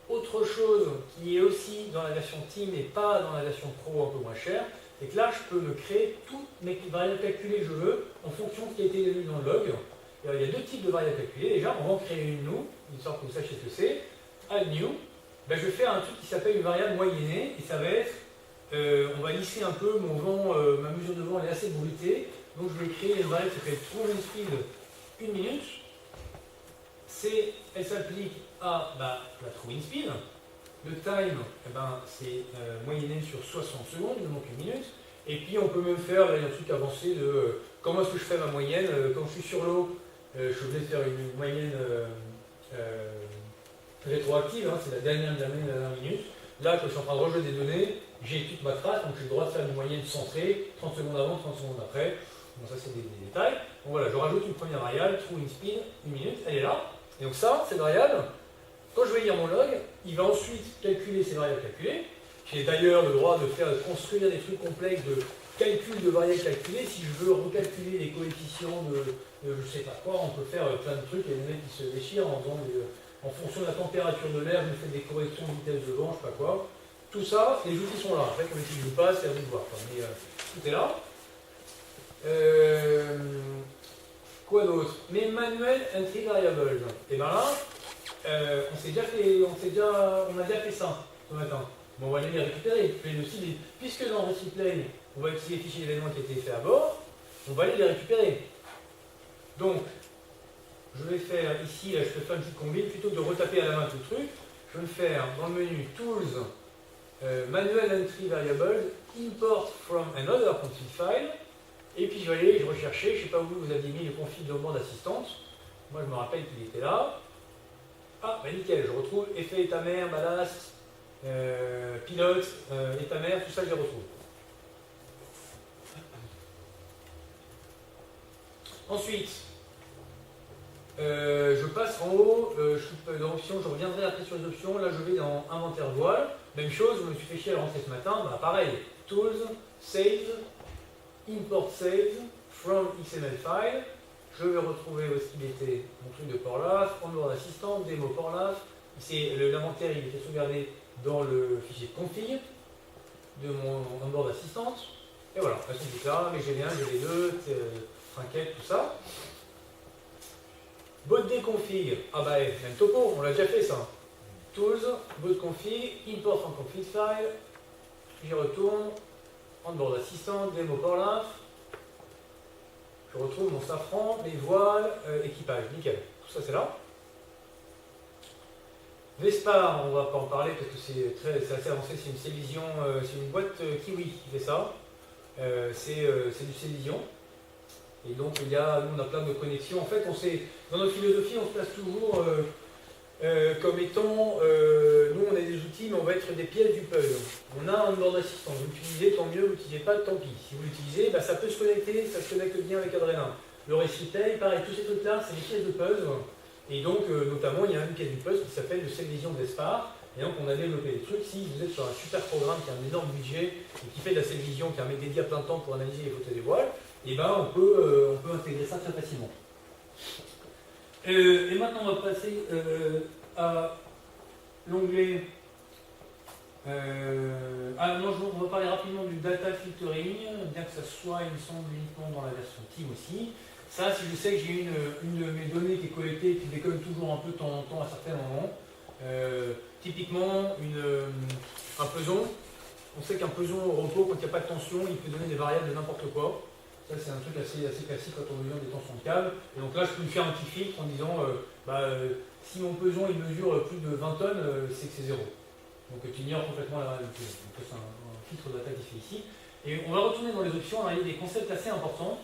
Autre chose qui est aussi dans la version Team et pas dans la version Pro un peu moins chère, c'est que là je peux me créer toutes mes variables calculées que je veux en fonction de ce qui a été lu dans le log. Et alors, il y a deux types de variables calculées. Déjà, on va en créer une nous, histoire que vous sachiez ce que c'est. Add new. Ben, je vais faire un truc qui s'appelle une variable moyennée et ça va être, on va lisser un peu mon vent, ma mesure de vent elle est assez bruitée. Donc je vais créer une variable qui s'appelle TrueWindSpeed 1 minute. Elle s'applique à la TrueWindSpeed. Le time, c'est moyenné sur 60 secondes, il me manque 1 minute. Et puis on peut même faire, là il y a un truc avancé de comment est-ce que je fais ma moyenne. Quand je suis sur l'eau, je vais faire une moyenne rétroactive, hein, c'est la dernière minute. Là, quand je suis en train de rejouer des données, j'ai toute ma trace, donc j'ai le droit de faire une moyenne centrée, 30 secondes avant, 30 secondes après. Bon, ça c'est des détails. Donc voilà, je rajoute une première variable, TrueWindSpeed, 1 minute, elle est là. Et donc ça, cette variable, quand je vais lire mon log, il va ensuite calculer ces variables calculées. J'ai d'ailleurs le droit de construire des trucs complexes de calcul de variables calculées. Si je veux recalculer les coefficients de je sais pas quoi, on peut faire plein de trucs. Il y a des mecs qui se déchirent en faisant en fonction de la température de l'air, je me fais des corrections de vitesse de vent, je sais pas quoi. Tout ça, les outils sont là. Après, comme ils ne pas, c'est à vous de voir. Mais tout est là. Quoi d'autre? Mes manuel entry variables. Et bien là, on a déjà fait ça ce matin. Bon, on va aller les récupérer. Puisque dans recycler, on va utiliser les fichiers d'événements qui étaient faits à bord, on va aller les récupérer. Donc, je vais faire ici, là, je peux faire une petite combine, plutôt que de retaper à la main tout le truc, je vais me faire dans le menu Tools, Manual Entry Variables, Import from another config file, et puis je vais aller rechercher, je ne sais pas où vous aviez mis le config de bande assistante, moi je me rappelle qu'il était là. Ah, bah nickel, je retrouve effet état mère, ballast, pilote, état mère, tout ça je les retrouve. Ensuite, je passe en haut, dans options, je reviendrai après sur les options, là je vais dans inventaire voile, même chose, je me suis fait chier à rentrer ce matin, pareil, tools, save, import save, from XML file, je vais retrouver où est-ce qu'il était, mon truc de Porlaf, onboard assistant, démo Porlaf, l'inventaire il était sauvegardé dans le fichier de config de mon onboard assistante, et voilà, elles sont là, mais j'ai bien, j'ai les deux, trinquettes, tout ça. Bot config, même topo, on l'a déjà fait ça. Tools, bot config, import from config file, j'y retourne, onboard assistant, démo Porlaf, je retrouve mon safran, mes voiles, équipage, nickel, tout ça c'est là. Vespar, on va pas en parler parce que c'est assez avancé, c'est une Cévision, c'est une boîte Kiwi qui fait ça, c'est du Cévision. Et donc nous on a plein de connexions. En fait, dans notre philosophie, on se place toujours comme étant, nous on a des outils, mais on va être des pièces du puzzle. On a un onboard assistant, vous l'utilisez, tant mieux, vous l'utilisez pas, tant pis. Si vous l'utilisez, ça peut se connecter, ça se connecte bien avec Adrena. Le récipient, pareil, tous ces trucs-là, c'est des pièces de puzzle. Et donc, notamment, il y a une pièce du puzzle qui s'appelle le Cellvision Vespar. Et donc, on a développé des trucs. Si vous êtes sur un super programme qui a un énorme budget et qui fait de la Cellvision, qui a un mec dédié à plein de temps pour analyser les photos des voiles, et on peut intégrer ça très facilement. Et maintenant, on va passer à l'onglet. On va parler rapidement du data filtering, bien que ça soit, il me semble, uniquement dans la version Team aussi. Ça, si je sais que j'ai une de mes données qui est collectée et qui déconne toujours un peu de temps en temps à certains moments, typiquement un peson, on sait qu'un peson au repos, quand il n'y a pas de tension, il peut donner des variables de n'importe quoi. Ça, c'est un truc assez classique quand on mesure des tensions de câble. Et donc là, je peux lui faire un petit filtre en disant si mon peson il mesure plus de 20 tonnes, c'est que c'est zéro. Donc tu ignores complètement la réalité. Donc c'est un filtre de data qui se fait ici. Et on va retourner dans les options, on a des concepts assez importants.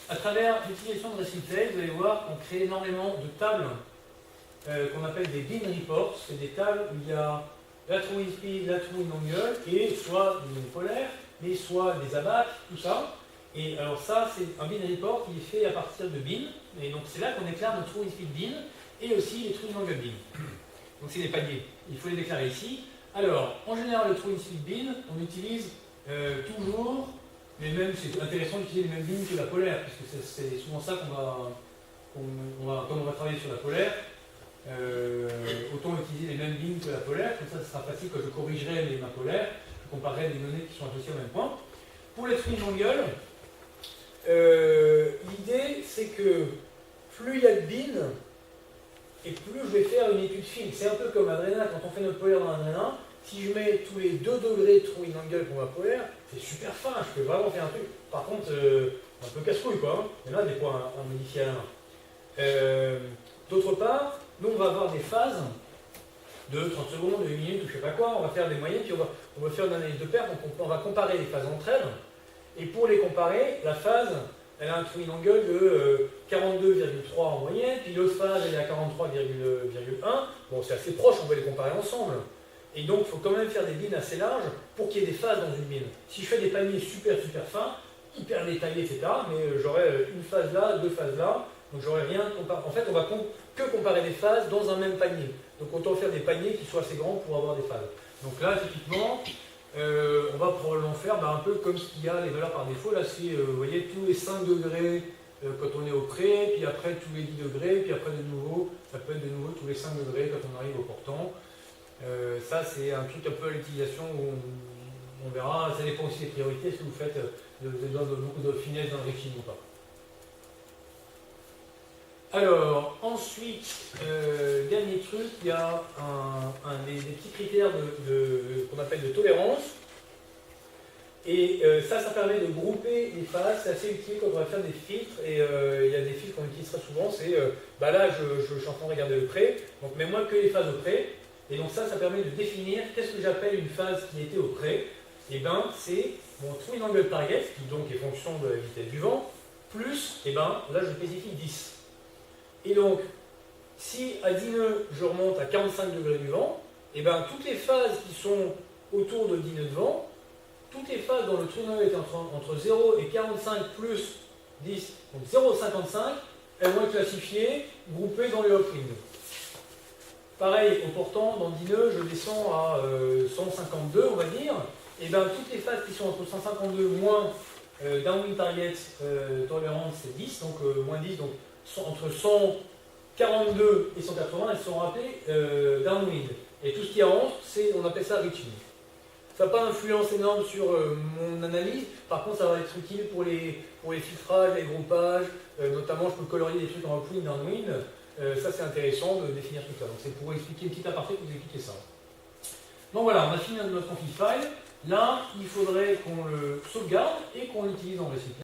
À travers l'utilisation de RecipTable, vous allez voir qu'on crée énormément de tables qu'on appelle des bin reports. C'est des tables où il y a la TrueWindSpeed, la TrueWindAngle, et soit des données polaires, mais soit des ABAC, tout ça. Et alors ça, c'est un bin report qui est fait à partir de bin. Et donc c'est là qu'on déclare notre TrueWindSpeed bin et aussi les TrueWindAngle bin. Donc c'est des paliers. Il faut les déclarer ici. Alors, en général, le TrueWindSpeed bin, on utilise toujours c'est intéressant d'utiliser les mêmes lignes que la polaire, puisque c'est souvent ça comme on va travailler sur la polaire, autant utiliser les mêmes lignes que la polaire, comme ça ce sera facile quand je corrigerai ma polaire, je comparerai des données qui sont associées au même point. Pour les twin angles, l'idée c'est que plus il y a de bin, et plus je vais faire une étude fine. C'est un peu comme Adrena, quand on fait notre polaire dans Adrena, si je mets tous les 2 degrés de twin angle pour ma polaire, c'est super fin, je peux vraiment faire un truc. Par contre, un peu casse-couille quoi, hein. Il y en a des points à modifier à la main. D'autre part, nous on va avoir des phases de 30 secondes, de 1 minute ou je sais pas quoi, on va faire des moyennes, puis on va faire une analyse de perte, donc on va comparer les phases entre elles. Et pour les comparer, la phase, elle a un twin angle de 42,3 en moyenne, puis l'autre phase, elle est à 43,1. Bon, c'est assez proche, on va les comparer ensemble. Et donc, il faut quand même faire des bins assez larges pour qu'il y ait des phases dans une bine. Si je fais des paniers super fins, hyper détaillés, etc., mais j'aurai une phase là, 2 phases là, donc j'aurai rien à comparer. En fait, on va que comparer des phases dans un même panier. Donc autant faire des paniers qui soient assez grands pour avoir des phases. Donc là, typiquement, on va probablement faire un peu comme ce qu'il y a les valeurs par défaut. Là, c'est, vous voyez, tous les 5 degrés quand on est au pré, puis après tous les 10 degrés, puis après de nouveau, ça peut être de nouveau tous les 5 degrés quand on arrive au portant. Ça, c'est un truc un peu à l'utilisation où on verra. Ça dépend aussi des priorités. Est-ce que vous faites beaucoup de finesse dans le reaching ou pas? Alors, ensuite, dernier truc, il y a des petits critères qu'on appelle de tolérance. Et ça permet de grouper les phases. C'est assez utile quand on va faire des filtres. Et il y a des filtres qu'on utilise très souvent. C'est, là, je suis en train de regarder le pré. Donc, mets-moi que les phases au pré. Et donc ça permet de définir qu'est-ce que j'appelle une phase qui était au pré. Et bien, c'est mon twin angle target, qui donc est fonction de la vitesse du vent, plus, là, je spécifie 10. Et donc, si à 10 nœuds, je remonte à 45 degrés du vent, et toutes les phases qui sont autour de 10 nœuds de vent, toutes les phases dont le twin angle est entre 0 et 45 plus 10, donc 0,55, elles vont être classifiées, groupées dans les upwind. Pareil, au portant, dans 10 nœuds, je descends à 152, on va dire. Et toutes les phases qui sont entre 152 moins downwind target tolerance, c'est 10, donc moins 10, donc entre 142 et 180, elles sont rappelées downwind. Et tout ce qui est entre, on appelle ça reaching. Ça n'a pas d'influence énorme sur mon analyse, par contre ça va être utile pour les filtrages, les groupages, notamment je peux colorier des trucs en upwind, downwind. Ça c'est intéressant de définir tout ça. Donc c'est pour expliquer une petite aparté pour vous expliquer ça. Donc voilà, on a fini notre config file. Là, il faudrait qu'on le sauvegarde et qu'on l'utilise dans le récipient.